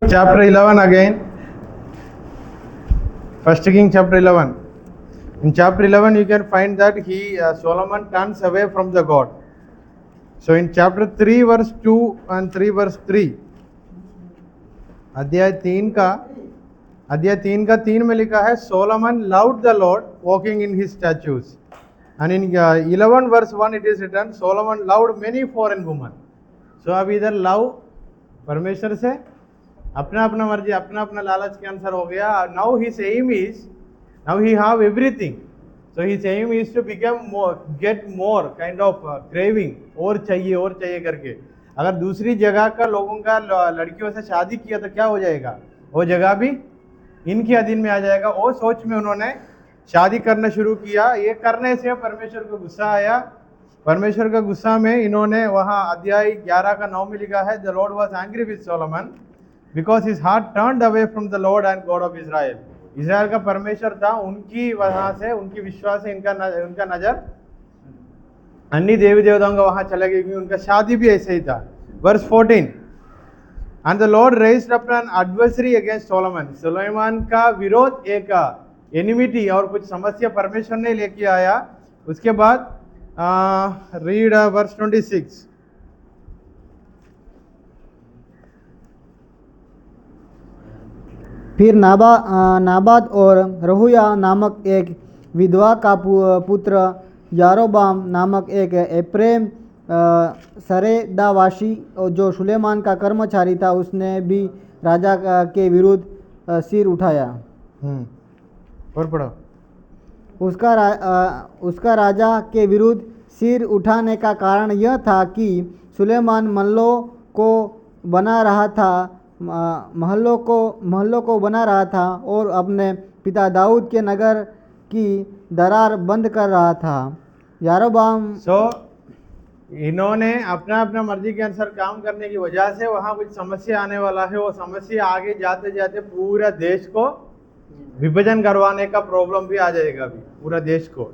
Chapter 11 again. First King chapter 11. In chapter 11 you can find that Solomon turns away from the God. So in chapter 3 verse 2 and 3 verse 3, अध्याय 3 में लिखा है Solomon loved the Lord walking in his statutes. And in 11 verse 1 it is written Solomon loved many foreign women. So अब इधर love परमेश्वर से अपना अपना मर्जी अपना अपना लालच के अनुसार हो गया. Now his aim is, now he have everything, so his aim is to become more, get more kind of craving, और चाहिए करके. अगर दूसरी जगह का लोगों का लड़कियों से शादी किया तो क्या हो जाएगा, वो जगह भी इनके अधीन में आ जाएगा. वो सोच में उन्होंने शादी करना शुरू किया. ये करने से परमेश्वर को गुस्सा आया. परमेश्वर का गुस्सा में इन्होंने वहाँ अध्याय 11 का 9 में लिखा है The Lord was angry with Solomon because his heart turned away from the Lord and God of Israel. Israel का परमेश्वर था, उनकी वहाँ से उनकी विश्वास से उनका नज़र अन्य देवी देवताओं का वहाँ चला गया, क्योंकि उनका शादी भी ऐसे ही था. Verse 14. And the Lord raised up an adversary against Solomon. Suleman का विरोध एक एनिमिटी और कुछ समस्या परमेश्वर ने लेके आया. उसके बाद रीड वर्स 26. फिर नाबाद और रहुया नामक एक विधवा का पुत्र यारोबाम नामक एक एप्रेम सरेदावासी जो सुलेमान का कर्मचारी था, उसने भी राजा के विरुद्ध सिर उठाया. और पढ़ो. उसका राजा के विरुद्ध सिर उठाने का कारण यह था कि सुलेमान महलों को बना रहा था और अपने पिता दाऊद के नगर की दरार बंद कर रहा था. यारोबाम इन्होंने अपना अपना मर्जी के अनुसार काम करने की वजह से वहाँ कुछ समस्या आने वाला है. वो समस्या आगे जाते जाते पूरा देश को विभाजन करवाने का प्रॉब्लम भी आ जाएगा अभी पूरा देश को.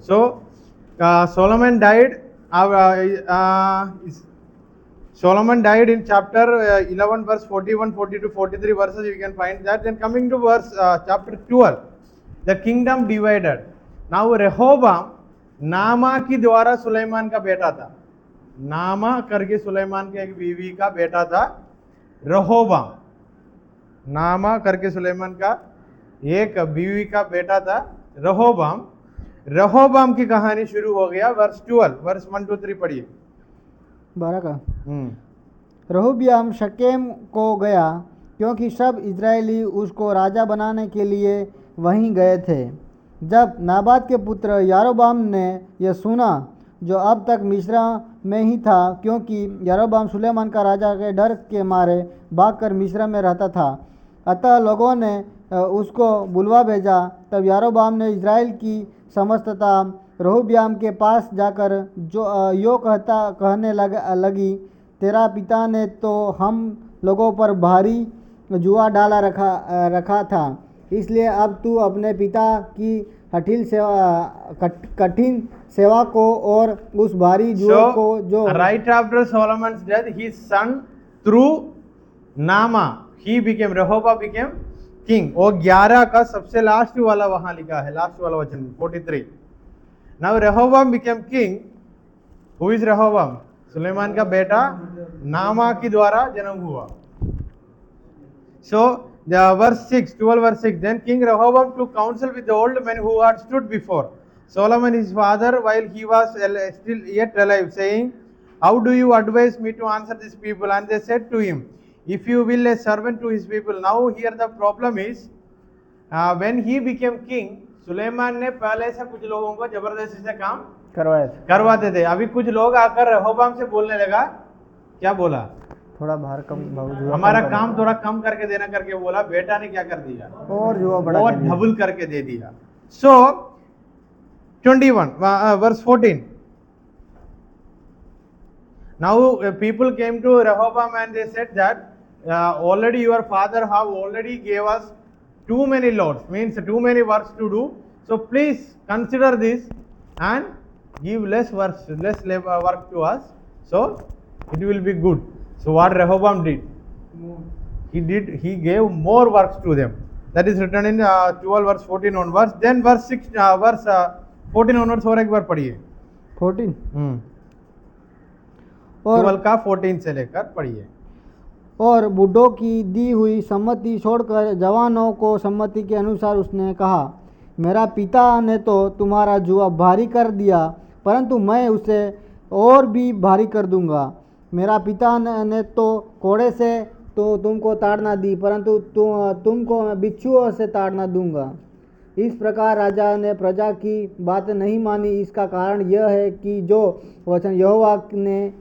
Solomon died in chapter 11 verse 41, 42, 43 verses. You can find that. Then coming to verse chapter 12, the kingdom divided. Now Rehoboam नामा की द्वारा सुलेमान का बेटा था. नामा करके सुलेमान के एक बीवी का बेटा था रहोबाम. नामा करके सुलेमान का एक बीवी का बेटा था रहोबाम. रहोबाम की कहानी शुरू हो गया वर्स 12 वर्स 1 2 3 पढ़िए. 12 का. रहोबियाम शकेम को गया क्योंकि सब इजरायली उसको राजा बनाने के लिए वहीं गए थे. जब नाबाद के पुत्र यारोबाम ने यह सुना, जो अब तक मिस्र में ही था, क्योंकि यारोबाम सुलेमान का राजा के डर के मारे भागकर मिस्र में रहता था, अतः लोगों ने उसको बुलवा भेजा. तब यारोबाम ने इजराइल की समस्तता रहोबियाम के पास जाकर जो कहने लगी, तेरा पिता ने तो हम लोगों पर भारी जुआ डाला रखा था, इसलिए अब तू अपने पिता की कठिन सेवा को और उस भारी जुए को जो right after Solomon's death, his son through Nama, he became Rehoboam became king. वो 11 का सबसे लास्ट वाला वहां लिखा है, लास्ट वाला वचन 43. Now Rehoboam became king. Who is Rehoboam? Suleman का बेटा नामा की द्वारा जन्म हुआ. So the verse 6, 12 verse 6. Then King Rehoboam took counsel with the old men who had stood before Solomon his father while he was still yet alive, saying, how do you advise me to answer these people? And they said to him, if you will a servant to his people. Now here the problem is, when he became king, Suleman ने पहले से कुछ लोगों को जबरदस्ती से काम करवाते थे. अभी कुछ लोग आकर रहोबाम से बोलने लगा, क्या बोला, थोड़ा भार कम, हमारा काम थोड़ा कम करके देना करके बोला. बेटा ने क्या कर दिया, और जुआ बड़ा और डबल करके दे दिया. So 21 verse 14. Now people came to Rehoboam and they said that already your father have already gave us too many lots, means too many works to do, so please consider this and give less work to us, so it will be good. So what Rehoboam did, he gave more works to them. That is written in 12 verse 14 onwards. Then verse 14 onwards और एक बार पढ़िए. 14 और 12 का 14 से लेकर पढ़िए. और बूढ़ों की दी हुई सम्मति छोड़कर जवानों को सम्मति के अनुसार उसने कहा, मेरा पिता ने तो तुम्हारा जुआ भारी कर दिया, परंतु मैं उसे और भी भारी कर दूंगा. मेरा पिता ने तो कोड़े से तो तुमको ताड़ना दी, परंतु तुमको मैं बिच्छुओं से ताड़ना दूंगा. इस प्रकार राजा ने प्रजा की बात नहीं मानी. इसका कारण यह है कि जो वचन यहोवा ने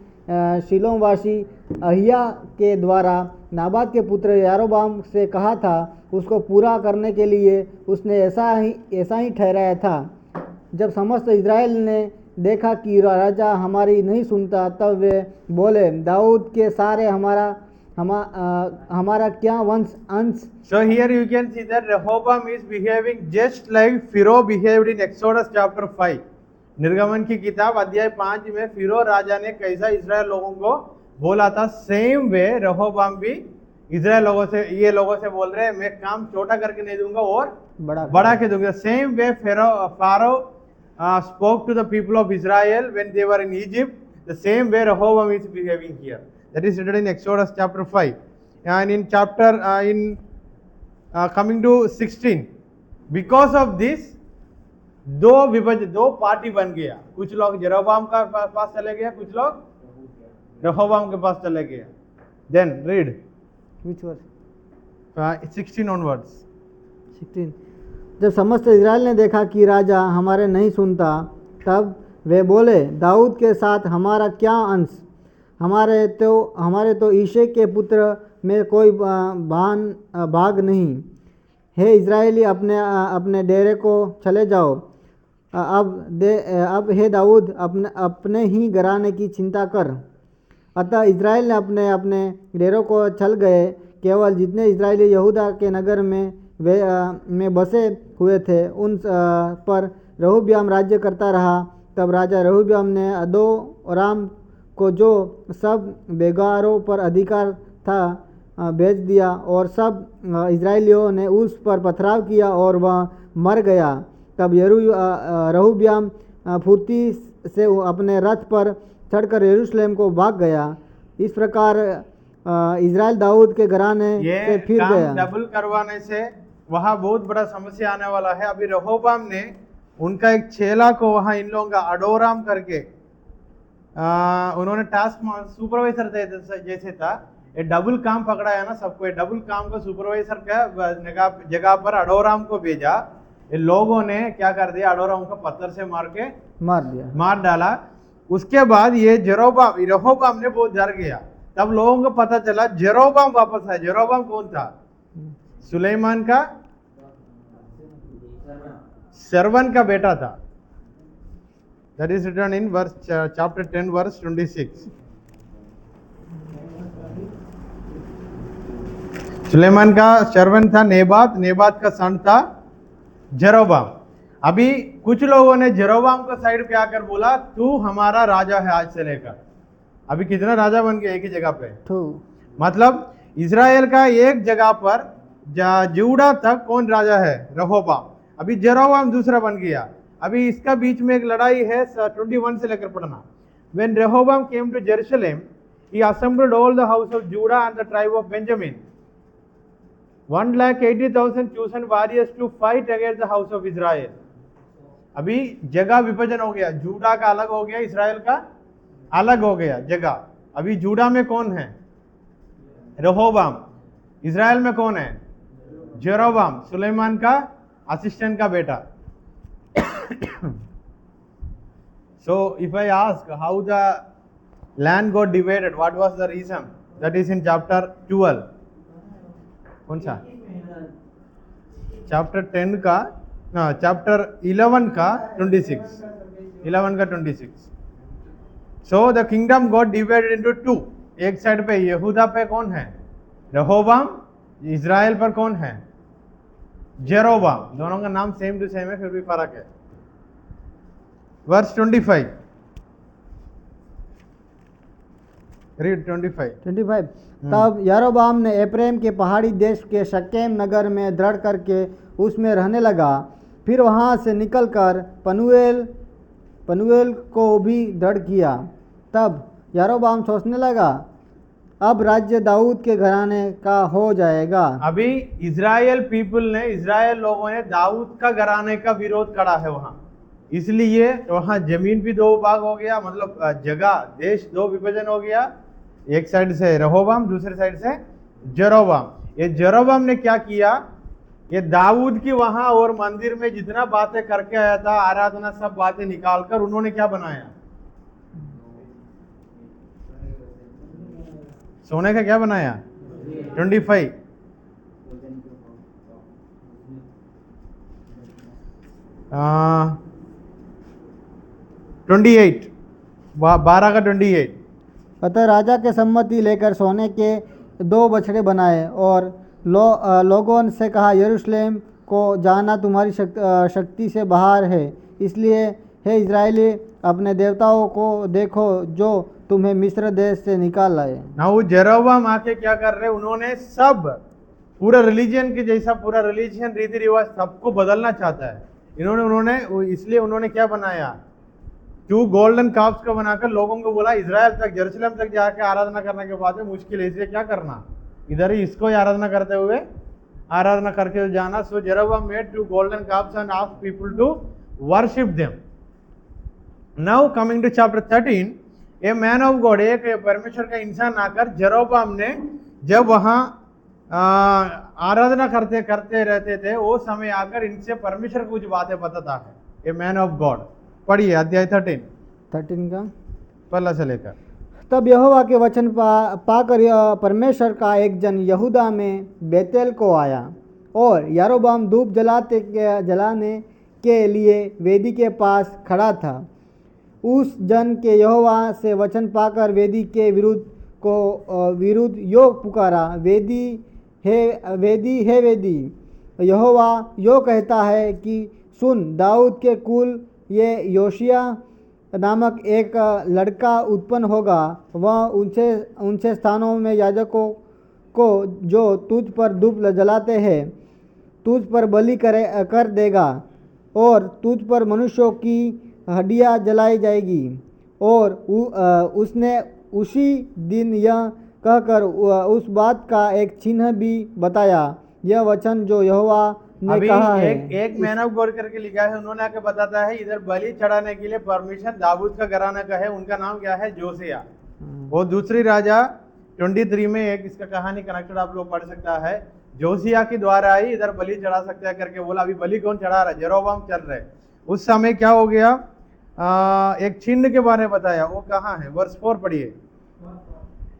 शिलोमवासी अहिया के द्वारा नाबात के पुत्र यारोबाम से कहा था, उसको पूरा करने के लिए उसने ऐसा ही ठहराया था. जब समस्त इज़राइल ने देखा कि राजा हमारी नहीं सुनता, तब वे बोले, दाऊद के सारे हमारा क्या वंश अंश. So here you can see that Rehoboam is behaving just like Pharaoh behaved in Exodus chapter 5. निर्गमन की किताब अध्याय 5 में फिरो राजा ने कैसा इजराइल लोगों को बोला था, सेम वे रहोबाम भी इजराइल लोगों से, ये लोगों से बोल रहे हैं, मैं काम छोटा करके नहीं दूंगा और बड़ा के दूंगा. Same way Pharaoh spoke to the people of Israel when they were in Egypt. The same way Rehoboam is behaving here. That is written in Exodus chapter 5. And in coming to 16, because of this दो party बन गया. कुछ लोग जेरोबाम का पास चले गए, कुछ लोग रहोबाम के पास चले गए. Then read which was 16 onwards. 16. जब समस्त इज़राइल ने देखा कि राजा हमारे नहीं सुनता, तब वे बोले, दाऊद के साथ हमारा क्या अंश. हमारे तो ईशे के पुत्र में कोई भाग नहीं. हे इज़राइली, अपने डेरे को चले जाओ. अब हे दाऊद, अपने ही घराने की चिंता कर. अतः इज़राइल ने अपने अपने डेरों को चल गए. केवल जितने इज़राइली यहूदा के नगर में बसे हुए थे, उन पर रहोब्याम राज्य करता रहा. तब राजा रहोब्याम ने अदोराम को, जो सब बेगारों पर अधिकार था, भेज दिया, और सब इज़राइलियों ने उस पर पथराव किया और वह मर गया. तब रहोब्याम फुर्ती से अपने रथ पर चढ़कर यरूशलेम को भाग गया. इस प्रकार इज़राइल दाऊद के घराने से फिर गया. डबल करवाने से वहाँ बहुत बड़ा समस्या आने वाला है. अभी रहोबाम ने उनका एक चेला को वहाँ इन लोगों का अडोराम करके उन्होंने टास्क सुपरवाइजर जैसे था, ये डबल काम पकड़ा है ना सबको. ये डबल काम को सुपरवाइजर का जगह पर अडोराम को भेजा. ये लोगों ने क्या कर दिया, अडोराम को पत्थर से मार डाला. उसके बाद ये रहोबाम ने बहुत डर गया. तब लोगों को पता चला जेरोबाम वापस आया. जेरोबाम कौन था? सुलेमान का सर्वन का बेटा था. That is written in chapter 10 verse 26. Suleman का सर्वन था नेबात का सन था जेरोबाम. अभी कुछ लोगों ने जेरोबाम को साइड पे आकर बोला, तू हमारा राजा है आज से लेकर. अभी कितना राजा बन गया एक ही जगह पे. मतलब इज़राइल का एक जगह पर जूडा तक कौन राजा है? रहोबाम. अभी जेरोबाम दूसरा बन गया. अभी इसका बीच में एक लड़ाई है 21 से लेकर पढ़ना. When Rehoboam came to Jerusalem, he assembled all the house of Judah and the tribe of Benjamin, 180,000 chosen warriors to fight against the house of Israel. अभी जगह विभाजन हो गया. जूडा का अलग हो गया, इस्राएल का अलग हो गया जगह. अभी जूडा में कौन है? रहोबाम. इस्राएल में कौन है? जेरोबाम, सुलेमान का असिस्टेंट का बेटा. So if I ask how the land got divided, what was the reason? That is in chapter 12. कौन सा? Chapter 10 का, chapter 11 का 26. 11 का 26. So the kingdom got divided into two. एक साइड पे यहूदा पे कौन है? रहोबाम. इज़राइल पर कौन है? जेरोबाम. दोनों का नाम सेम टू सेम है, फिर भी फर्क है. Verse 25. रीड 25। 25। तब यारोबाम ने एप्रेम के पहाड़ी देश के शकेम नगर में दृढ़ करके उसमें रहने लगा। फिर वहाँ से निकलकर पनुएल को भी दृढ़ किया। तब यारोबाम सोचने लगा, अब राज्य दाऊद के घराने का हो जाएगा। अभी इज़राइल लोगों ने दाऊद का घराने का विरोध करा है वहां, इसलिए वहां जमीन भी दो भाग हो गया, मतलब जगह देश दो विभाजन हो गया। एक साइड से रहोबाम, दूसरे साइड से जेरोबाम। ये जेरोबाम ने क्या किया, ये दाऊद की वहां और मंदिर में जितना बातें करके आया था, आराधना सब बातें निकालकर उन्होंने क्या बनाया, सोने का क्या बनाया। 25 28 12 का 28। अतः राजा के सम्मति लेकर सोने के 2 बछड़े बनाए और लोगों से कहा, यरूशलेम को जाना तुम्हारी शक्ति से बाहर है, इसलिए हे इजरायली अपने देवताओं को देखो जो तुम्हें मिस्र देश से निकाल लाए। ना वो जेरोबाम आके क्या कर रहे, उन्होंने सब पूरा रिलीजन के जैसा पूरा रिलीजन रीति रिवाज सबको बदलना चाहता है। उन्होंने इसलिए उन्होंने क्या बनाया, 2 गोल्डन काप्स का बनाकर लोगों को बोला इजराइल तक जेरूशलेम तक जाके आराधना करने के बाद में मुश्किल है, इसलिए क्या करना, इधर ही इसको ही आराधना करते हुए आराधना करके जाना। सो जेरोबाम made 2 golden calves and asked people to worship them. Now coming to chapter 13, a man of God, एक परमेश्वर का इंसान आकर जेरोबाम ने जब वहां आराधना करते करते रहते थे, वो समय आकर इनसे परमेश्वर कुछ बातें बताता है। ए मैन ऑफ गॉड, पढ़िए अध्याय 13 का पहला से लेकर। तब यहोवा के वचन पाकर परमेश्वर का एक जन यहूदा में बेतेल को आया और यारोबाम धूप जलाने के लिए वेदी के पास खड़ा था। उस जन के यहोवा से वचन पाकर वेदी के विरुद्ध यो पुकारा, वेदी है वेदी, यहोवा यो कहता है कि सुन, दाऊद के कुल ये योशिया नामक एक लड़का उत्पन्न होगा, वह ऊंचे स्थानों में याजकों को जो तुझ पर धूप जलाते हैं तुझ पर बलि कर देगा और तुझ पर मनुष्यों की हड्डियाँ जलाई जाएगी। और उसने उसी दिन यह कहकर उस बात का एक चिन्ह भी बताया, यह वचन जो यहोवा ने कहा है। एक मैन ऑफ गॉड करके लिखा है, उन्होंने आके बताता है इधर बलि चढ़ाने के लिए परमिशन दाऊद का घराना का है, उनका नाम क्या है, जोसिया। वो दूसरी राजा 23 में एक इसका कहानी कनेक्टेड आप लोग पढ़ सकता है, जोसिया के द्वारा ही इधर बलि चढ़ा सकता है करके बोला। अभी बलि कौन चढ़ा रहा है, जेरोबाम चल रहे। उस समय क्या हो गया, एक चिन्ह के बारे में बताया, वो कहाँ है, वर्ष 4 पढ़िए।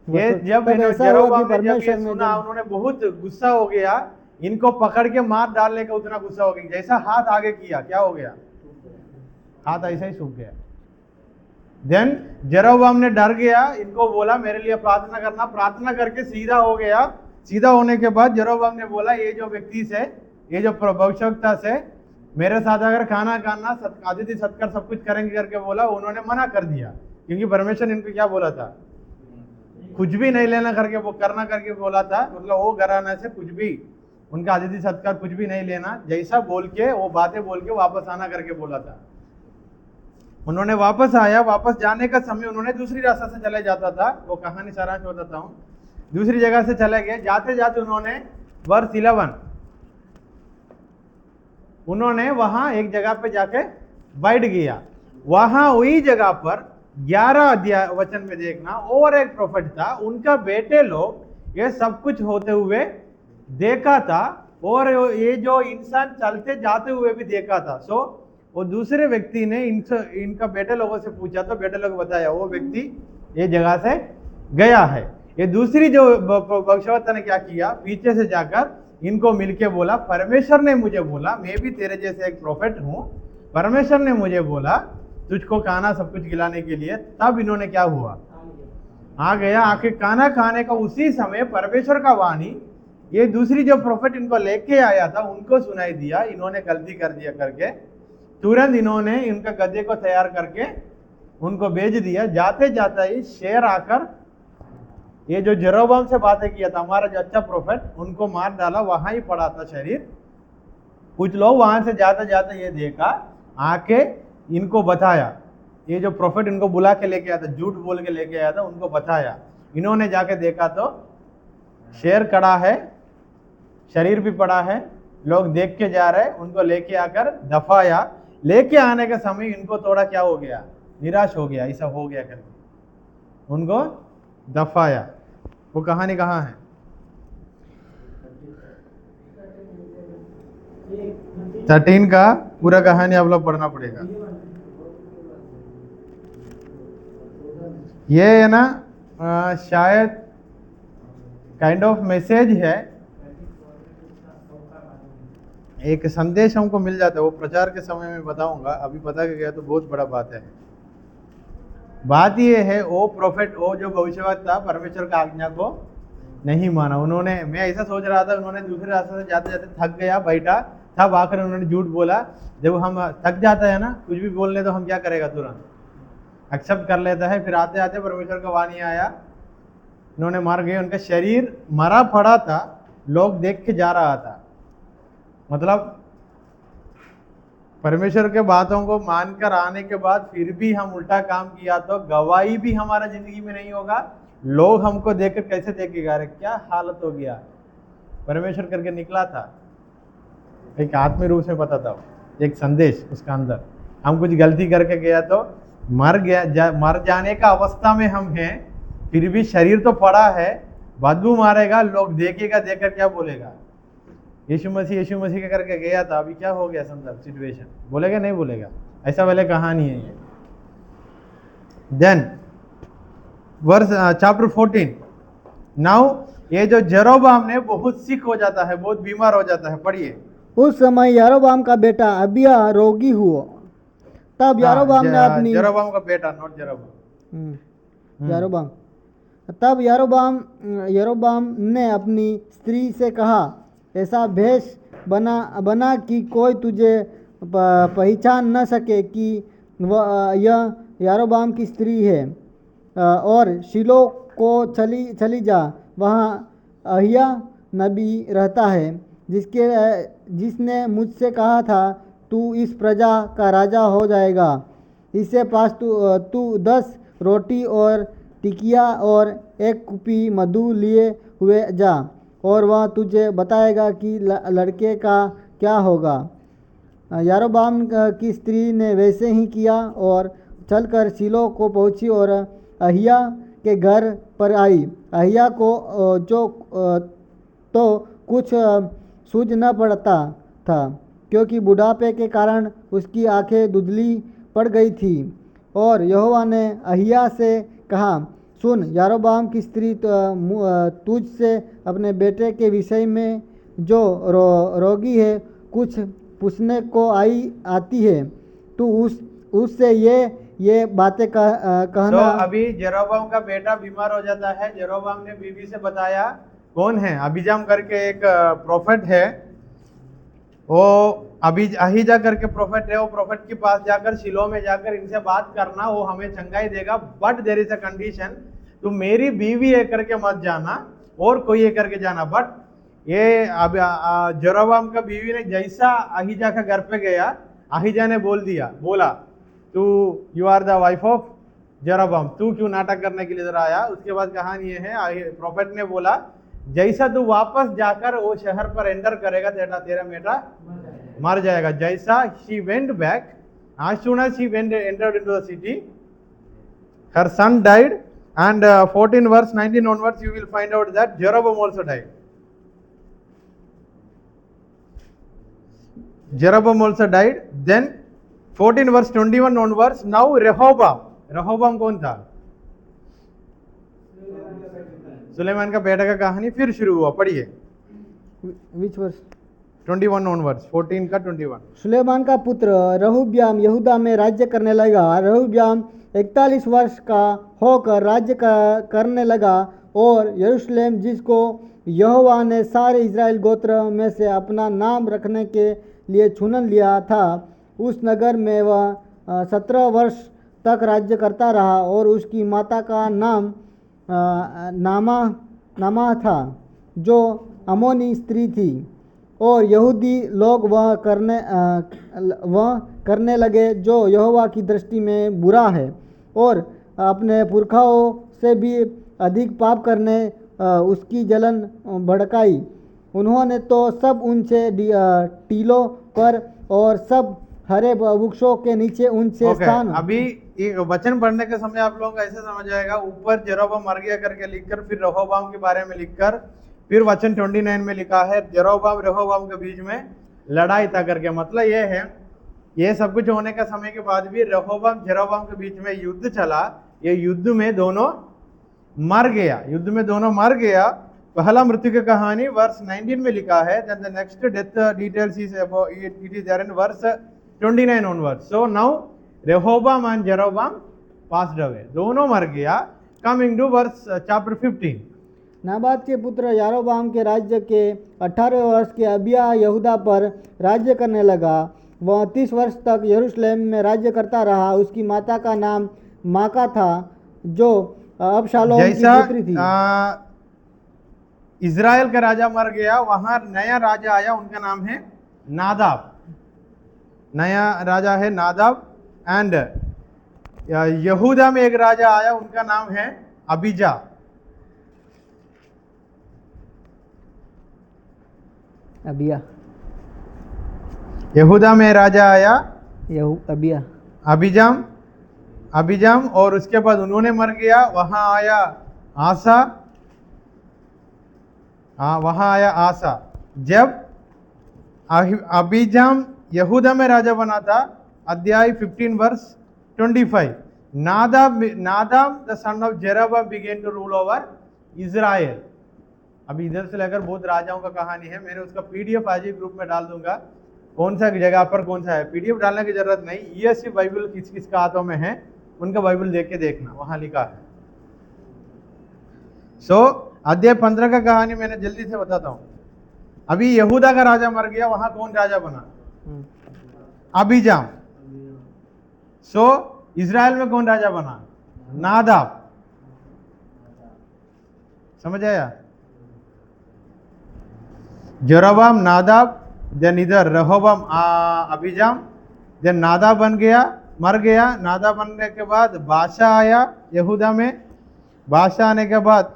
ये जब जेरोबाम ने जब ये सुना, उन्होंने बहुत गुस्सा हो गया, इनको पकड़ के मार डालने का उतना गुस्सा हो गया। जैसा हाथ आगे किया, क्या हो गया, हाथ ऐसा ही सूख गया। देन जेरोबाम ने डर गया, इनको बोला मेरे लिए प्रार्थना करना, प्रार्थना करके सीधा हो गया। सीधा होने के बाद जेरोबाम ने बोला, ये जो व्यक्ति से, ये जो भविष्यवक्ता से मेरे साथ अगर खाना अतिथि सत्कार सब कुछ करेंगे करके बोला, उन्होंने मना कर दिया, क्योंकि परमेश्वर इनको क्या बोला था, कुछ भी नहीं लेना करके वो करना करके बोला था। मतलब वो घराने से कुछ भी, उनका अतिथि सत्कार कुछ भी नहीं लेना, जैसा बोल के वो बातें बोल के वापस आना करके बोला था। उन्होंने वापस आया, वापस जाने का समय उन्होंने दूसरी रास्ता से चले जाता था, वो कहानी सारांश बताता हूँ। दूसरी जगह से चले गए, जाते जाते उन्होंने वर्ष 11 उन्होंने वहां एक जगह पे जाके बैठ गया। वहां वही जगह पर 11 अध्याय वचन में देखना, और एक प्रोफेट था, उनका बेटे लोग ये सब कुछ होते हुए देखा था, और ये जो इंसान चलते जाते हुए भी देखा था। सो वो दूसरे व्यक्ति ने इनका बेटे लोगों से पूछा, तो बेटे लोग बताया वो व्यक्ति ये जगह से गया है। ये दूसरी जो भविष्यवक्ता ने क्या किया, पीछे से जाकर इनको मिलके बोला, परमेश्वर ने मुझे बोला, मैं भी तेरे जैसे एक प्रोफेट हूं, परमेश्वर ने मुझे बोला तुझको खाना सब कुछ खिलाने के लिए। तब इन्होंने क्या हुआ, आ गया, आके खाना खाने का उसी समय परमेश्वर का वाणी ये दूसरी जो प्रोफेट इनको लेके आया था उनको सुनाई दिया। इन्होंने गलती कर दिया करके तुरंत इन्होंने इनका गधे को तैयार करके उनको भेज दिया। जाते जाते ही शेर आकर ये जो जेरोबाम से बातें किया था हमारा जो अच्छा प्रोफेट, उनको मार डाला, वहां ही पड़ा था शरीर। कुछ लोग वहां से जाते जाते ये देखा, आके इनको बताया, ये जो प्रोफेट इनको बुला के लेके आया था, झूठ बोल के लेके आया था, उनको बताया। इन्होंने जाके देखा तो शेर खड़ा है, शरीर भी पड़ा है, लोग देख के जा रहे, उनको लेके आकर दफाया। लेके आने के समय इनको थोड़ा क्या हो गया, निराश हो गया, ऐसा हो गया करके उनको दफाया। वो कहानी कहाँ है? 13 का पूरा कहानी आप लोग पढ़ना पड़ेगा। ये है ना शायद काइंड ऑफ मैसेज है, एक संदेश हमको मिल जाता है, वो प्रचार के समय में बताऊंगा, अभी पता कर गया तो बहुत बड़ा बात है। बात ये है, वो प्रोफेट, वो जो भविष्यवक्ता था, परमेश्वर का आज्ञा को नहीं माना उन्होंने। मैं ऐसा सोच रहा था उन्होंने दूसरे रास्ते से जाते जाते थक गया, बैठा, तब आकर उन्होंने झूठ बोला। जब हम थक जाता है ना कुछ भी बोलने, तो हम क्या करेगा, तुरंत एक्सेप्ट कर लेता है। फिर आते आते परमेश्वर का वाणी आया, इन्होंने मार गए, उनका शरीर मरा पड़ा था, लोग देख के जा रहा था। मतलब परमेश्वर के बातों को मानकर आने के बाद फिर भी हम उल्टा काम किया तो गवाही भी हमारा जिंदगी में नहीं होगा। लोग हमको देखकर कैसे देखेगा, अरे क्या हालत हो गया। परमेश्वर करके निकला था, एक आत्मीय रूप से पता था, एक संदेश उसका अंदर। हम कुछ गलती करके गया तो मर गया, मर जाने का अवस्था में हम हैं, फिर भी शरीर तो पड़ा है, बदबू मारेगा, लोग देखेगा, देखकर क्या बोलेगा, यीशु मसीह के करके गया था, अभी क्या हो गया संदर्भ सिचुएशन, बोलेगा नहीं बोलेगा? ऐसा वाले कहानी है ये। Then verse chapter 14। नाउ ये जो जेरोबाम ने बहुत सिक हो जाता है, बहुत बीमार हो जाता है, पढ़िए। उस समय यारोबाम का बेटा अबिया रोगी हुआ। तब यारोबाम ने अपनी जेरोबाम का बेटा, नॉट जेरोबाम। यारोबाम तब यारोबाम ने अपनी स्त्री से कहा, ऐसा भेष बना कि कोई तुझे पहचान न सके कि यह यारोबाम की स्त्री है, और शिलो को चली जा, वहाँ अहिया नबी रहता है, जिसने मुझसे कहा था, तू इस प्रजा का राजा हो जाएगा। इससे पास तू 10 रोटी और टिकिया और 1 कुपी मधु लिए हुए जा, और वह तुझे बताएगा कि लड़के का क्या होगा। यारोबाम की स्त्री ने वैसे ही किया और चलकर शिलो को पहुंची और अहिया के घर पर आई। अहिया को तो कुछ सूझ न पड़ता था, क्योंकि बुढ़ापे के कारण उसकी आंखें धुंधली पड़ गई थी। और यहोवा ने अहिया से कहा, सुन, यारोबाम की स्त्री तुझ से अपने बेटे के विषय में जो रोगी है कुछ पूछने को आती है, तू उससे ये बातें कहना। अभी जेरोबाम का बेटा बीमार हो जाता है, जेरोबाम ने बीवी से बताया, कौन है, अभिजाम करके एक प्रोफेट है, वो अहीजा करके प्रोफेट है, वो प्रोफेट के पास जाकर शिलो में जाकर इनसे बात करना, वो हमें चंगाई देगा, but there is a condition, तुम मेरी बीवी है करके मत जाना और कोई है करके जाना। बट ये जेरोबाम का बीवी ने जैसा अहीजा का घर पे गया, अहीजा ने बोला तू you are the wife of Jeroboam, तू क्यों नाटक करने के लिए इधर आया। उसके बाद कहानी ये है, प्रोफेट ने बोला, जैसा तू वापस जाकर वो शहर पर एंटर करेगा, तेरा बेटा मर जाएगा। जैसा she went back, as soon as she entered into the city, her son died, and 14 verse 19 onwards you will find out that Jeroboam also died. Jeroboam also died. Then 14 verse 21 onwards, now Rehoboam कौन था? सुलेमान का बेटा का कहानी फिर शुरू हुआ, पढ़िए। Which verse? 21 onwards, 14 का 21। सुलेमान का पुत्र रहुब्याम यहूदा में राज्य करने लगा। रहुब्याम 41 वर्ष का होकर राज्य करने लगा, और यरूशलेम, जिसको यहोवा ने सारे इज़राइल गोत्र में से अपना नाम रखने के लिए चुन लिया था, उस नगर में वह 17 वर्ष तक राज्य करता रहा। और उसकी माता का नाम नामा था, जो अमोनी स्त्री थी, और यहूदी लोग वह करने लगे जो यहोवा की दृष्टि में बुरा है, और अपने पुरखाओं से भी अधिक पाप करने उसकी जलन भड़काई। उन्होंने तो सब ऊंचे टीलों पर और सब हरे वृक्षों के नीचे ऊंचे स्थान। अभी एक वचन पढ़ने के समय आप लोगों को ऐसे समझ आएगा, ऊपर जेरोबाम मर गया करके लिखकर फिर रहोबाम के बारे में लिखकर फिर वचन 29 में लिखा है जेरोबाम रहोबाम के बीच में लड़ाई था करके। मतलब ये है, ये सब कुछ होने का समय के बाद भी रहोबाम जेरोबाम के बीच में युद्ध चला। ये युद्ध में दोनों मर गया, युद्ध में दोनों मर गया। पहला मृत्यु की कहानी वर्स 19 में लिखा है। Then the next death details is about it is there in verse 29 onwards. So now Rehoboam and Jeroboam passed away. दोनों मर गया। Coming to verse chapter 15. नाबाद के पुत्र यारोबाम के राज्य के 18 वर्ष के अबिया यहूदा पर राज्य करने लगा। वह 30 वर्ष तक यरूशलेम में राज्य करता रहा। उसकी माता का नाम माका था, जो अबशालोम की पुत्री थी। इजराइल का राजा मर गया, वहां नया राजा आया, उनका नाम है नादाब। नया राजा है नादाब। एंड यहूदा में एक राजा आया, उनका नाम है अबीजा। यहूदा में राजा आया अबीजाम, और उसके बाद उन्होंने मर गया। वहां आया आसा। जब अबीजाम यहूदा में राजा बना था, अध्याय 15 verse 25, Nadab the son of Jeroboam began to rule over Israel. अभी इधर से लेकर बहुत राजाओं का कहानी है। मैंने उसका पीडीएफ आज ही ग्रुप में डाल दूंगा, कौन सा जगह पर कौन सा है। पीडीएफ डालने की जरूरत नहीं, ईएससी बाइबल किस किस का हाथों में है उनका बाइबल देख के देखना, वहां लिखा है। अध्याय 15 का कहानी मैंने जल्दी से बताता हूं। अभी यहूदा का राजा मर गया, वहां कौन राजा बना? अबीजाम। इजराइल में कौन राजा बना? नादाब। समझ आया? जेरोबाम, नादाब, देन इधर रहोबाम, अबीजाम, देन नादाब बन गया, मर गया। नादाब बनने के बाद बादशाह आया यहूदा में। बादशाह आने के बाद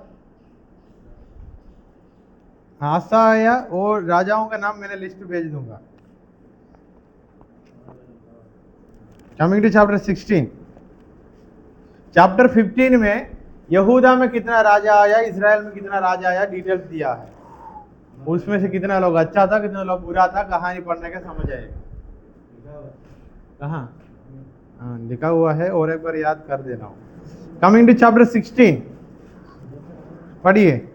आसा आया, और राजाओं का नाम मैंने लिस्ट भेज दूंगा। कमिंग टू चैप्टर 16, चैप्टर 15 में यहूदा में कितना राजा आया, इजराइल में कितना राजा आया, डिटेल्स दिया है। उसमें से कितना लोग अच्छा था, कितना लोग बुरा था, कहानी पढ़ने का समझ आएगा। कहाँ लिखा हुआ है, और एक बार याद कर देना हो। कमिंग टू चैप्टर 16, पढ़िए।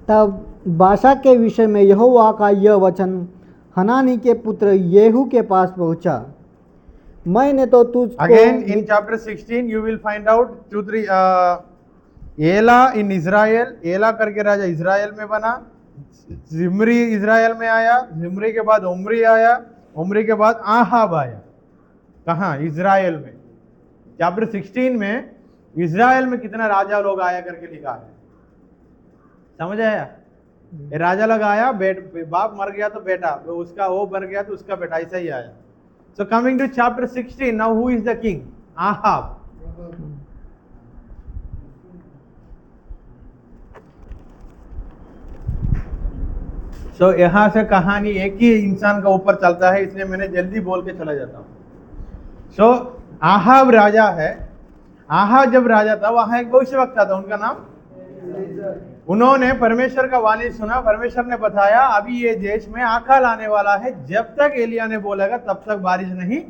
तब बाशा के विषय में यहोवा का यह वचन हनानी के पुत्र येहू के पास पहुंचा, मैंने तो तुझको। Again in chapter 16 you will find out 2-3 एला इन इजराइल। एला करके राजा इजराइल में बना। जिम्री इजराइल में आया। जिम्री के बाद उमरी आया। उमरी के बाद आहाब आया। कहाँ? इजराइल में। चैप्टर 16 में इजराइल में कितना राजा लोग आया करके लिखा है। समझ आया? राजा लोग आया, बाप मर गया तो बेटा, उसका वो मर गया तो उसका बेटा, ऐसा ही आया। So coming to chapter 16, now who is the king? Ahab. So यहाँ से कहानी एक ही इंसान का ऊपर चलता है, इसलिए मैंने जल्दी बोल के चला जाता हूँ। So आहाब राजा है। आहाब जब राजा था, वहां एक भविष्यवक्ता था, उनका नाम। उन्होंने परमेश्वर का वाणी सुना। परमेश्वर ने बताया अभी ये देश में आकाल आने वाला है, जब तक एलिया ने बोलेगा तब तक बारिश नहीं।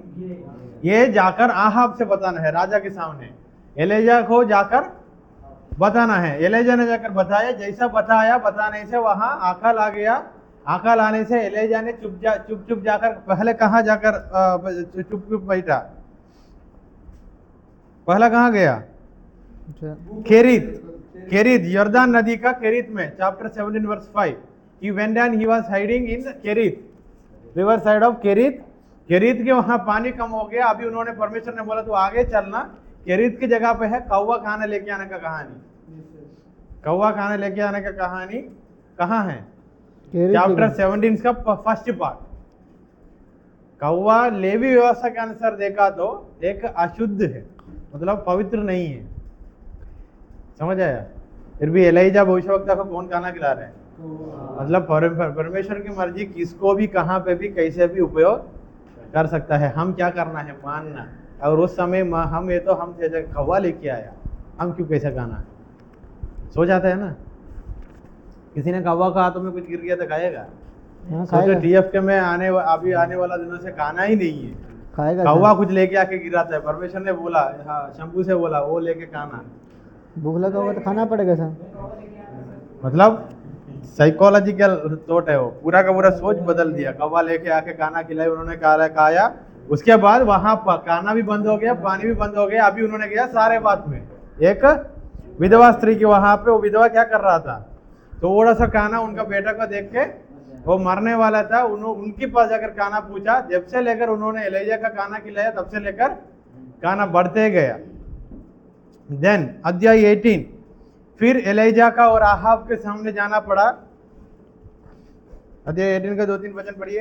ये जाकर आहाब से बताना है, राजा के सामने। एलिया को जाकर बताना है। एलिया ने जाकर बताया, जैसा बताया, बताने से वहां आकाल आ गया। आकाल आने से एलिया ने चुप जाकर, पहले कहाँ जाकर चुप बैठा? पहला कहाँ गया? केरीत, यर्दान नदी का केरीत में, chapter 17 verse 5। He went and he was hiding in Cherith, river side of Cherith. Cherith के वहां पानी कम हो गया। अभी उन्होंने, परमेश्वर ने बोला तू आगे चलना, केरीत की जगह पे है कौवा खाना लेके आने का कहानी। कौवा खाना लेके आने का कहानी कहाँ है? चैप्टर 17 का फर्स्ट पार्ट। कौवा लेवी व्यवस्था के अनुसार देखा तो एक अशुद्ध है, मतलब पवित्र नहीं है। समझ आया? फिर भी एलिजा भविष्यवक्ता को कौन खाना खिला रहे हैं? मतलब परमेश्वर की मर्जी किसको भी कहाँ पे भी कैसे भी उपयोग कर सकता है। हम क्या करना है? मानना। और उस समय हम ये तो हम कौवा लेके आया, हम क्यों कैसे खाना है? सो जाता है ना। किसी ने कौवा का हाथों में कुछ गिर गया तो खाएगा? सोचो TF के में अभी आने वाला दिनों से खाना ही नहीं है। खाएगा। कौवा कुछ लेके आके गिराता है। परमेश्वर ने बोला, हाँ शंभू से बोला वो लेके खाना। भूख लगा होगा तो खाना पड़ेगा सर। मतलब साइकोलॉजिकल थॉट है वो, पूरा का पूरा सोच बदल दिया। कौवा लेके आके खाना खिलाई, उन्होंने खाया। उसके बाद वहां खाना भी बंद हो गया, पानी भी बंद हो गया। अभी उन्होंने गया सारे बात में एक विधवा स्त्री की, वहां पे वो विधवा क्या कर रहा था? थोड़ा सा खाना उनका बेटा को देख के वो मरने वाला था, उनके पास जाकर खाना पूछा। जब से लेकर उन्होंने एलिजा का खाना खिलाया तब से लेकर खाना बढ़ते गया। देन अध्याय 18, फिर एलिजा का और आहाब के सामने जाना पड़ा। अध्याय 18 का 2-3 वचन पढ़िए।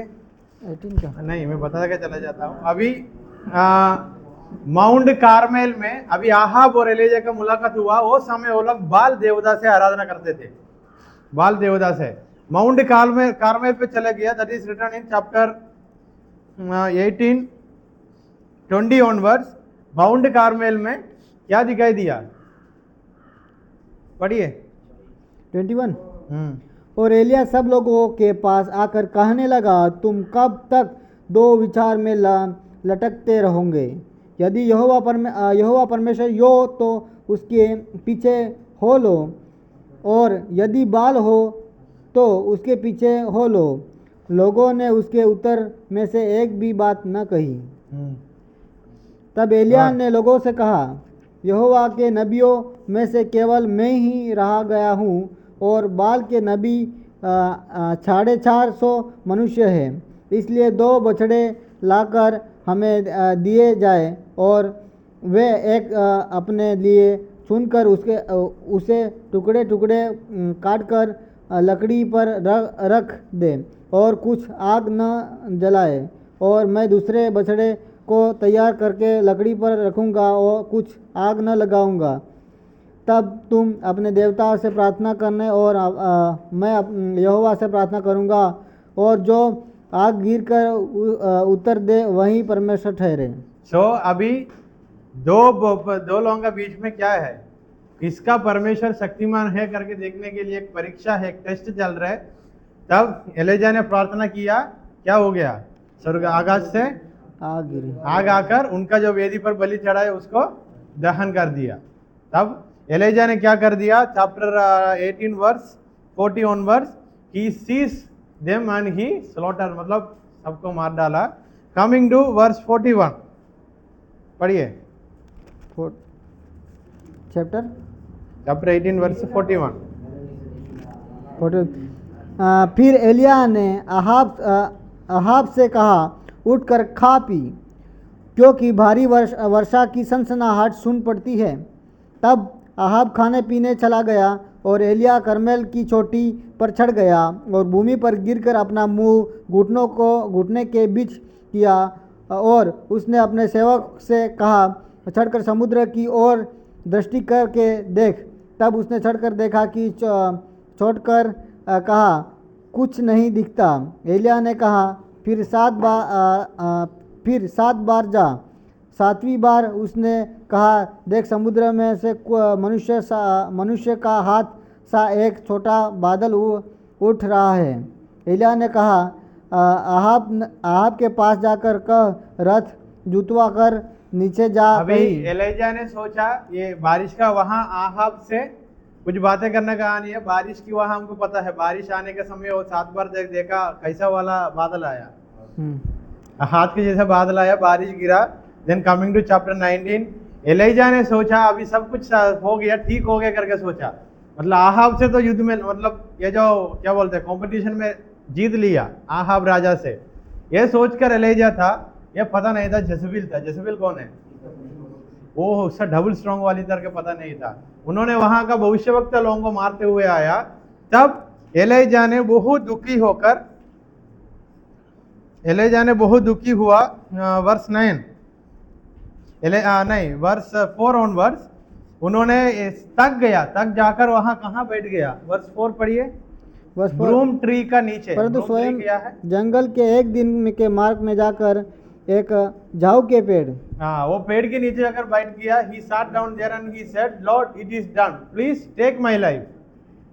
18 का नहीं, मैं बता के चला जाता हूँ। अभी माउंट कार्मेल में अभी आहाब और एलिजा का मुलाकात हुआ। वो समय वो लोग बाल देवता से आराधना करते थे। बाल देवता से माउंट कार्मेल पे चले गया। That is written in chapter 18 20 onwards. Mount Carmel में क्या दिखाई दिया? पढ़िए 21। और एलिया सब लोगों के पास आकर कहने लगा, तुम कब तक दो विचार में लटकते रहोगे? यदि यहोवा परमेश्वर यो तो उसके पीछे हो लो, और यदि बाल हो तो उसके पीछे हो लो। लोगों ने उसके उत्तर में से एक भी बात न कही। तब एलिया ने लोगों से कहा, यहोवा के नबियों में से केवल मैं ही रह गया हूँ, और बाल के नबी 450 मनुष्य हैं। इसलिए 2 बछड़े लाकर हमें दिए जाए, और वे एक अपने लिए चुनकर उसे टुकड़े टुकड़े काटकर लकड़ी पर रख दे, और कुछ आग न जलाए। और मैं दूसरे बछड़े को तैयार करके लकड़ी पर रखूँगा और कुछ आग न लगाऊँगा। तब तुम अपने देवता से प्रार्थना करने, और मैं यहोवा से प्रार्थना करूँगा, और जो आग गिर कर उत्तर दे वही परमेश्वर ठहरे। अभी दो लोगों के बीच में क्या है? किसका परमेश्वर शक्तिमान है करके देखने के लिए एक परीक्षा है, एक टेस्ट चल रहा है। तब एलिजा ने प्रार्थना किया, क्या हो गया? स्वर्ग आकाश से आग आकर उनका जो वेदी पर बलि चढ़ाए उसको दहन कर दिया। तब एलिजा ने क्या कर दिया? Chapter 18 verse 40 onwards, he seize them and he slaughter, मतलब सबको मार डाला। कमिंग टू वर्स 41, पढ़िए। Chapter 18 verse 41। फिर एलिया ने अहाब से कहा, उठकर खा पी, क्योंकि भारी वर्षा की सनसनाहट सुन पड़ती है। तब अहाब खाने पीने चला गया, और एलिया करमेल की चोटी पर चढ़ गया, और भूमि पर गिरकर अपना मुंह घुटने के बीच किया, और उसने अपने सेवक से कहा, चढ़कर समुद्र की ओर दृष्टि करके देख। तब उसने चढ़कर देखा कि चोटकर कहा, कुछ नहीं दिखता। एलिया ने कहा, फिर 7 बार जा। 7वीं बार उसने कहा, देख समुद्र में से मनुष्य का हाथ सा एक छोटा बादल उठ रहा है। एलिया ने कहा, अहाब के पास जाकर कह, रथ जुतवा कर नीचे जा। अभी एलिजा ने सोचा ये बारिश का वहां आहाब से कुछ बातें करने का नहीं है। बारिश की वहां हमको पता है, बारिश आने के समय वो 7 बार देखा कैसा वाला बादल आया, हाथ के जैसा बादल आया, बारिश गिरा। Then coming to chapter 19, Elijah ने सोचा अभी सब कुछ हो गया, ठीक हो गया करके सोचा। मतलब आहाब से तो युद्ध में, मतलब ये जो क्या बोलते हैं कंपटीशन में जीत लिया आहाब राजा से, ये सोचकर एलिजा था। ये पता नहीं था जज़ेबेल था। जज़ेबेल कौन है? वो उससे डबल स्ट्रांग वाली तरह के पता नहीं था। उन्होंने वहां का भविष्यवक्ता लोगों को मारते हुए आया, तब एलिजा ने बहुत दुखी होकर, एलिजा ने बहुत दुखी हुआ। वर्स 9 नहीं वर्स 4 ऑनवर्ड्स, उन्होंने तक गया, तक जाकर वहां कहाँ बैठ गया, वर्स 4 पढ़िए। वर्ष ब्रूम ट्री का नीचे। परंतु ब्रूम ट्री स्वयं क्या है? जंगल के एक दिन के मार्ग में जाकर एक झाऊ के पेड़, हाँ, वो पेड़ के नीचे जाकर बैठ गया। He sat down there and he said, Lord it is done, please take my life.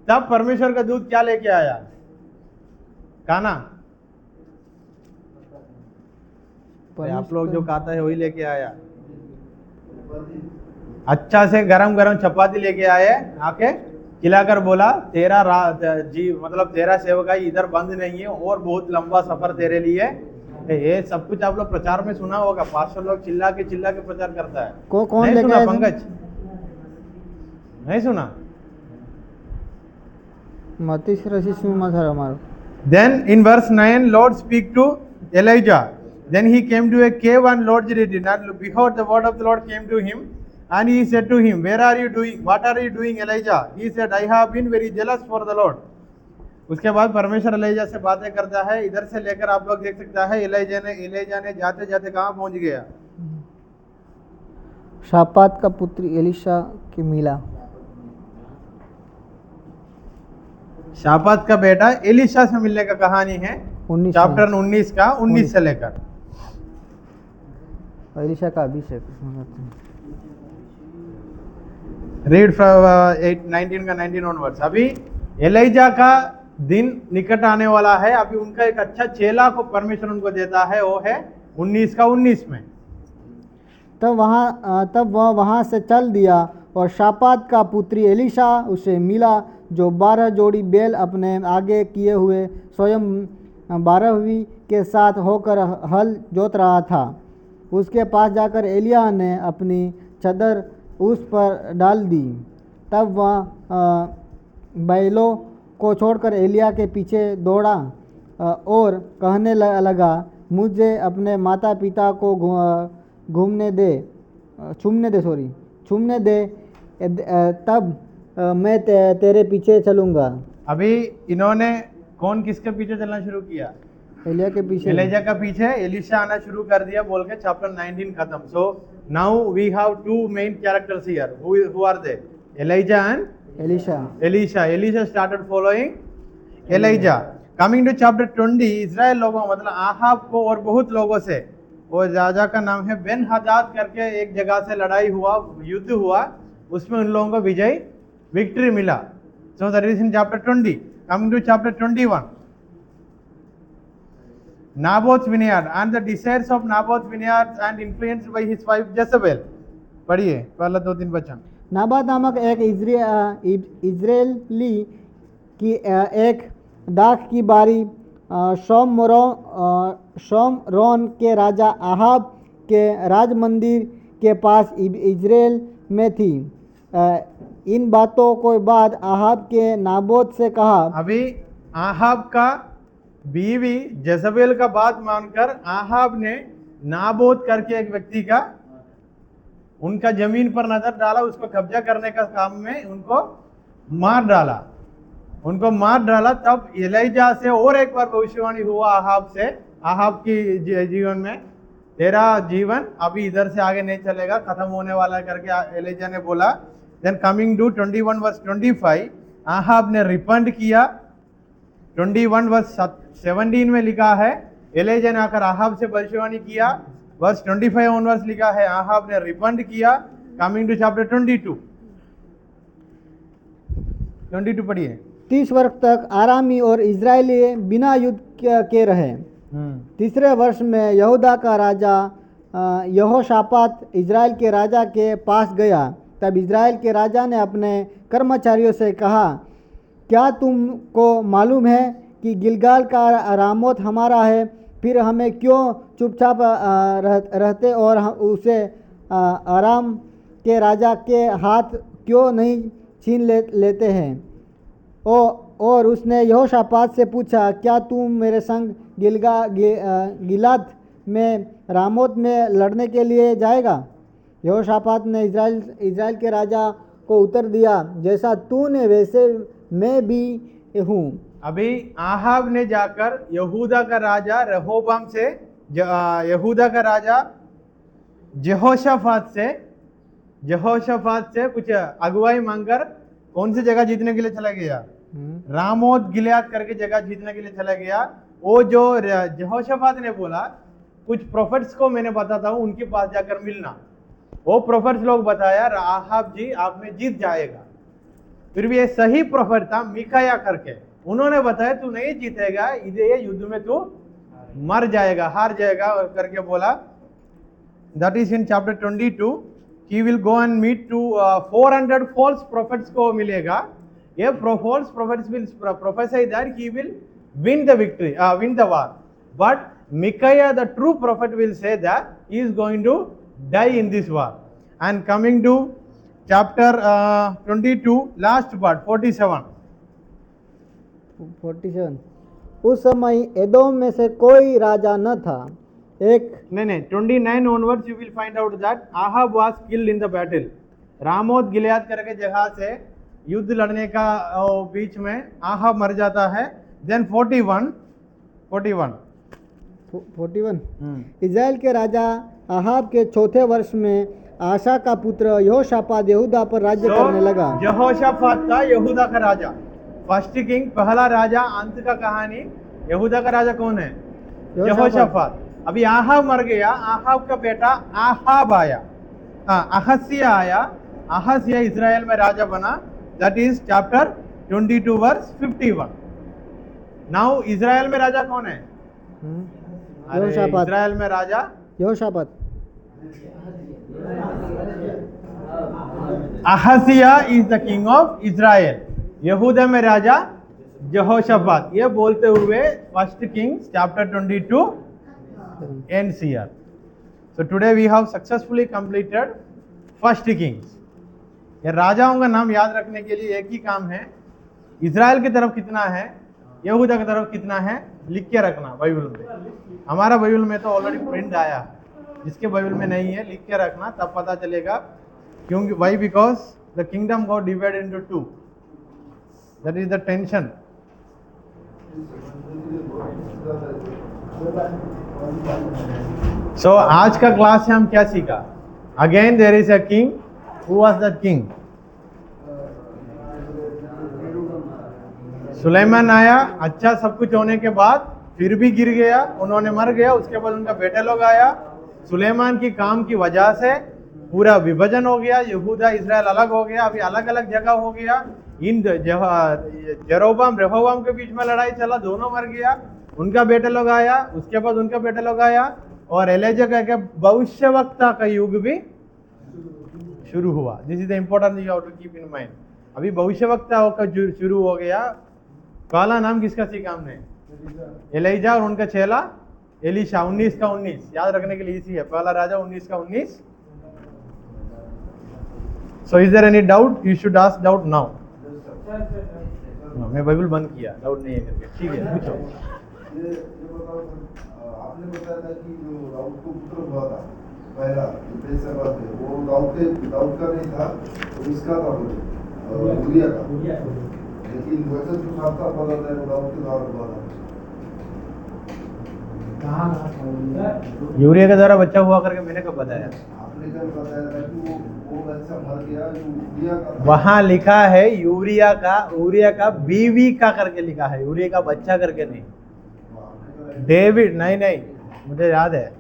तब परमेश्वर का दूत क्या लेके आया? काना। अरे आप लोग जो खाता है वही लेके आया। अच्छा से गरम गरम चपाती लेके आए, आके खिलाकर बोला, तेरा मतलब तेरा सेवकाई इधर बंद नहीं है और बहुत लंबा सफर तेरे लिए। ये सब कुछ आप लोग प्रचार में सुना होगा, पास्टर लोग चिल्ला के प्रचार करता है। कौन नहीं लेके सुना आया? पंकज? नहीं सुना? मत्ती रसी हमारो। Then in verse 9, Lord speak to Elijah. Then he came to a cave and Lord did it. And behold, the word of the Lord came to him, and he said to him, where are you doing? What are you doing, Elijah? He said, I have been very jealous for the Lord. उसके बाद परमेश्वर Elijah से बातें करता है। इधर से लेकर आप लोग देख सकता है, एलिजा ने जाते जाते कहाँ पहुंच गया? शापात का पुत्री एलिशा की मिला। शापात का बेटा एलिशा से मिलने का कहानी है 19 चैप्टर 19 का 19 से लेकर। एलिशा का अभिषेक। रीड फ्रॉम 19 का 19 ऑनवर्ड्स। अभी एलिजा का दिन निकट आने वाला है। अभी उनका एक अच्छा चेला को परमेश्वर उनको देता है, वो है 19 का 19 में। तब वह वहाँ से चल दिया और शापात का पुत्री एलिशा उसे मिला, जो 12 जोड़ी बैल अपने आगे किए हुए स्वयं 12वीं के साथ होकर हल जोत रहा था। उसके पास जाकर एलिया ने अपनी चदर उस पर डाल दी। तब वह बैलों को छोड़कर एलिया के पीछे दौड़ा और कहने लगा, मुझे अपने माता पिता को छूमने दे, तब मैं तेरे पीछे चलूँगा। अभी इन्होंने कौन किसके पीछे चलना शुरू किया? एलिया के पीछे। एलिजा का पीछे एलिशा आना शुरू कर दिया बोल के चैप्टर 19 खत्म। So now we have two main characters here. Who are they? Elijah and Elisha. Elisha started following Elijah. Coming to chapter 20, Israel लोगों मतलब आहाब को और बहुत लोगों से, वो राजा का नाम है बेन हदाद करके, एक जगह से लड़ाई हुआ, युद्ध हुआ, उसमें उन लोगों को विक्ट्री मिला। So that is in chapter 20। Coming to chapter 21, Naboth's vineyard and the desires of Naboth's vineyard and influenced by his wife Jezebel। पढ़िए पहला 2-3 वचन। नाबात नामक एक इजरायली की एक दाख की बारी शोमरोन के राजा आहाब के राज मंदिर के पास इजराइल में थी। इन बातों के बाद आहाब के नाबोत से कहा। अभी आहाब का बीवी जezebel का बात मानकर आहाब ने नाबोत करके एक व्यक्ति का, उनका जमीन पर नजर डाला, उसको कब्जा करने का काम में उनको मार डाला। तब एलिजा से और एक बार भविष्यवाणी हुआ आहाब से, आहाब की जीवन में, तेरा जीवन अभी इधर से आगे नहीं चलेगा, खत्म होने वाला करके एलिजा ने बोला। देन कमिंग टू 21 वर्स 25, आहाब ने रिपेंट किया। 21 वर्स 17 में लिखा है एलिजा ने आकर आहाब से भविष्यवाणी किया। वर्स 25 ऑनवर्स लिखा है आहाब ने रिपेंट किया। कमिंग टू चैप्टर 22 पढ़िए। 30 वर्ष तक आरामी और इजरायली बिना युद्ध के रहे। तीसरे वर्ष में यहूदा का राजा यहोशापात इजराइल के राजा के पास गया। तब इजराइल के राजा ने अपने कर्मचारियों से कहा, क्या तुमको मालूम है कि गिलगाल का रामोत हमारा है? फिर हमें क्यों चुपचाप रहते और उसे आराम के राजा के हाथ क्यों नहीं छीन लेते हैं? और उसने यहोशापात से पूछा, क्या तुम मेरे संग गिलाद में रामोत में लड़ने के लिए जाएगा? यहोशापात ने इज़राइल के राजा को उत्तर दिया, जैसा तूने वैसे मैं भी हूँ। अभी आहाब ने जाकर यहूदा का राजा रहोबाम से यहूदा का राजा यहोशापात से कुछ अगुवाई मांगकर कौन सी जगह जीतने के लिए चला गया? रामोत गिलियाद करके जगह जीतने के लिए चला गया। वो जो यहोशापात ने बोला, कुछ प्रोफेट्स को मैंने बताता हूँ, उनके पास जाकर मिलना। वो प्रोफेट्स लोग बताया, आहाब जी आप में जीत जाएगा। फिर भी ये सही प्रोफेट था मिकाया करके, उन्होंने बताया तू नहीं जीतेगा, ये युद्ध में तू मर जाएगा, हार जाएगा करके बोला। That is in chapter 22। He will go and meet to 400 false prophets को मिलेगा। ये false prophets will prophesy that he will win the victory, win the war, but Micaiah the true prophet will say that he is going to die in this war. And coming to chapter 22 last part 47. उस समय एदोम में से कोई राजा न था। एक नहीं 29 onwards you will find out that Ahab was killed in the battle. Ramoth Gilead करके जगह से युद्ध लड़ने का बीच में आहाब मर जाता है। Then 41 इज़राइल के राजा आहाब के चौथे वर्ष में आशा का पुत्र यहोशापात यहूदा पर राज्य करने लगा। यहोशापात था यहूदा का राजा, फर्स्ट किंग, पहला राजा। अंत का कहानी, यहूदा का राजा कौन है? यहोशापात। अभी आहाब मर गया, आहाब का बेटा आहाब आया, अहसिया आया। अहसिया इज़राइल में राजा बना। That is chapter 22 verse 51। Now Israel में राजा कौन है? इज़राइल में राजा Jehoshaphat. Ahaziah is the king of Israel. Judah में राजा यहोशापात। ये बोलते हुए first Kings chapter 22 ends here. So today we have successfully completed first Kings. ये राजाओं का नाम याद रखने के लिए एक ही काम है, इज़राइल की तरफ कितना है, यहूदा की तरफ कितना है, लिख के रखना बाइबल में। हमारा बाइबल में तो ऑलरेडी प्रिंट आया, जिसके बाइबल में नहीं है लिख के रखना, तब पता चलेगा। क्योंकि why? Because the kingdom got divided into two. That is the tension. So आज का क्लास से हम क्या सीखा? Again there is a king. Who was that king? सुलेमान आया। अच्छा सब कुछ होने के बाद फिर भी गिर गया, उन्होंने मर गया। उसके बाद उनका बेटा लोग आया। सुलेमान की काम की वजह से पूरा विभाजन हो गया, यहूदा इज़राइल अलग हो गया, अभी अलग अलग जगह हो गया। इन जेरोबाम रेहोबाम के बीच में लड़ाई चला, दोनों मर गया। उनका बेटा लोग आया, उसके बाद उनका बेटा लोग आया, और एलिजा का भविष्यवक्ता का युग भी शुरू हुआ। This is the important thing you have to keep in mind. अभी भविष्यवक्ता का शुरू हो गया। पहला नाम किसका सीखा हमने? एलिजा, और उनका चेला एलीशा। 19 का 19 याद रखने के लिए इसी है। पहला राजा 19 का 19। So is there any doubt? You should ask doubt now. मैं बाइबल बंद किया, डाउट नहीं है करके। ठीक है, पूछो। आपने बताया था कि जो दाऊद को पुत्र हुआ था पहला, वो दाऊद का नहीं था, तो इसका था, उरिया का। लेकिन वैसे तो साफ पता था वो दाऊद के द्वारा हुआ था। यूरिया के द्वारा बच्चा हुआ करके मैंने कब बताया? आपने कब बताया था कि वो बच्चा मर गया, जो उरिया का था। वहां लिखा है यूरिया का बीवी का करके लिखा है, यूरिया का बच्चा करके नहीं। डेविड नहीं, मुझे याद है,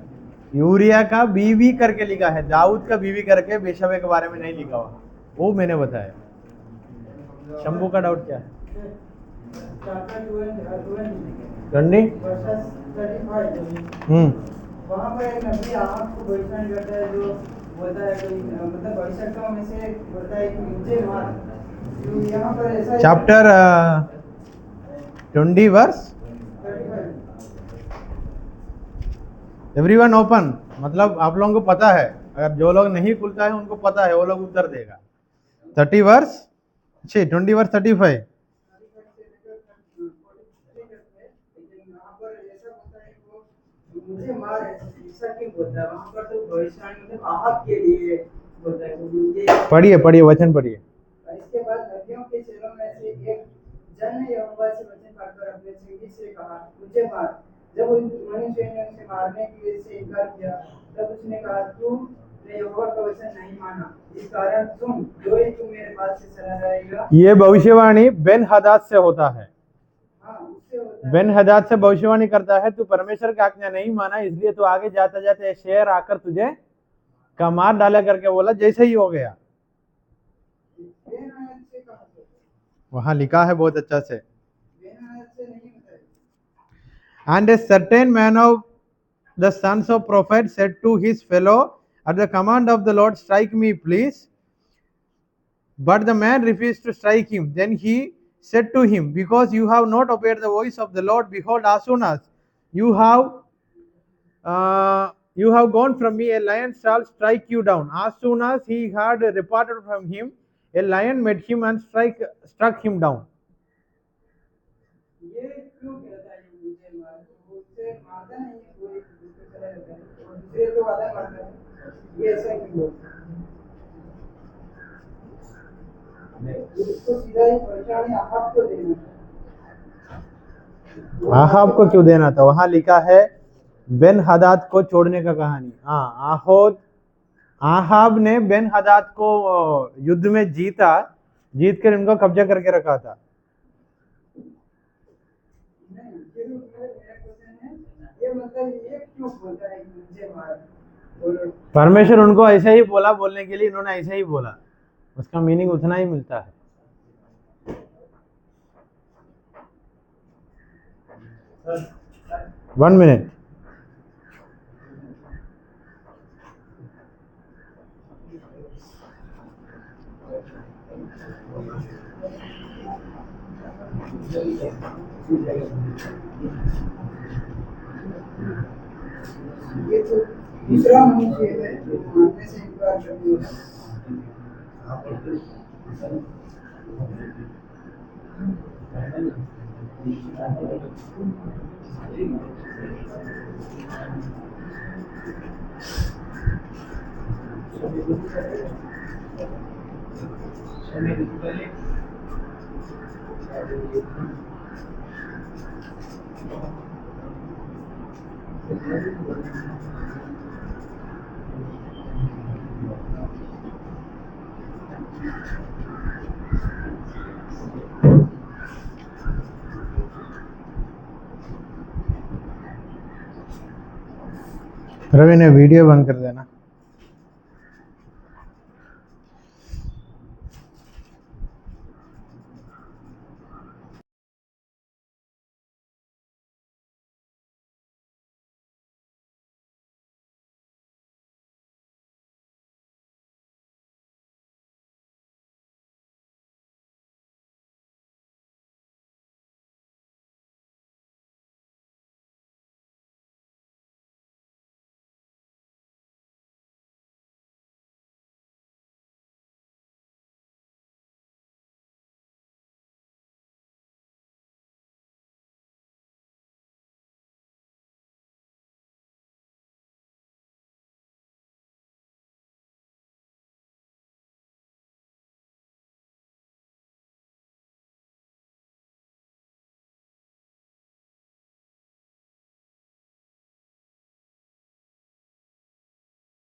यूरिया का बीवी करके लिखा है, दाऊद का बीवी करके बेशबे के बारे में नहीं लिखा हुआ, वो मैंने बताया। शंभू का डाउट क्या है? वहाँ पर एक नबी आहाब को भविष्यवाणी करता है, जो बोलता है कोई मतलब भविष्यवाणियों में से बोलता है कि मुझे मार। तो यहाँ पर ऐसा चैप्टर 20 वर्स 35। एवरीवन ओपन, मतलब आप लोगों को पता है, अगर जो लोग नहीं खुलता है उनको पता है, वो लोग उत्तर देगा। 30 वर्स 20 वर्स 35। मुझे मार है, ऐसा क्यों बोलता है? वहाँ पर तो भविष्यवाणी मतलब आहत के लिए बोलता है, क्योंकि ये पढ़िए पढ़िए वचन पढ़िए। और इसके बाद नबियों के चेलों में से एक जन ने यहोवा से वचन पाकर अपने संगी से कहा, मुझे मार। जब उन मनुष्य ने उसे मारने के लिए से इनकार किया, तब उसने कहा, तूने यहोवा का वचन नहीं माना, इस कारण तुम जो ही तू मेरे पास से चला जाएगा। ये भविष्यवाणी बेन हदाद से होता है। हाँ, उससे होता है। बेन हदाद से भविष्यवाणी करता है, तू परमेश्वर की आज्ञा नहीं माना, इसलिए तू आगे जाते जाते शेर आकर तुझे का मार डाले करके बोला, जैसे ही हो गया। बेनायत से कहा तो, वहां लिखा है बहुत अच्छा से। बेनायत से नहीं होता है। And a certain man of the sons of prophets said to his fellow, at the command of the Lord, strike me, please. But the man refused to strike him. Then he said to him, because you have not obeyed the voice of the Lord, behold, as soon as you have gone from me, a lion shall strike you down. As soon as he had departed from him, a lion met him and struck him down. ये क्यों कहता है मुझे मार? उससे मारता नहीं है, कोई दूसरे चला जाता है और दूसरे को वादा मारता है। ये ऐसा क्यों बोलता है? उसको सीधा ही परेशानी आहब को देना है। आहाब को क्यों देना था? वहां लिखा है बेन हदाद को छोड़ने का कहानी। हाँ, आहाब ने बेन हदाद को युद्ध में जीत कर इनको कब्जा करके रखा था। नहीं, ये जो मेरा क्वेश्चन है, ये मतलब ये क्यों बोलता है कि मुझे मार? और परमेश्वर उनको ऐसे ही बोला, बोलने के लिए इन्होंने ऐसे ही बोला, उसका मीनिंग उतना ही मिलता है। One minute. ये तो दूसरा मनुष्य है जो मानने से इनकार करती है। रवि ने वीडियो बंद कर देना।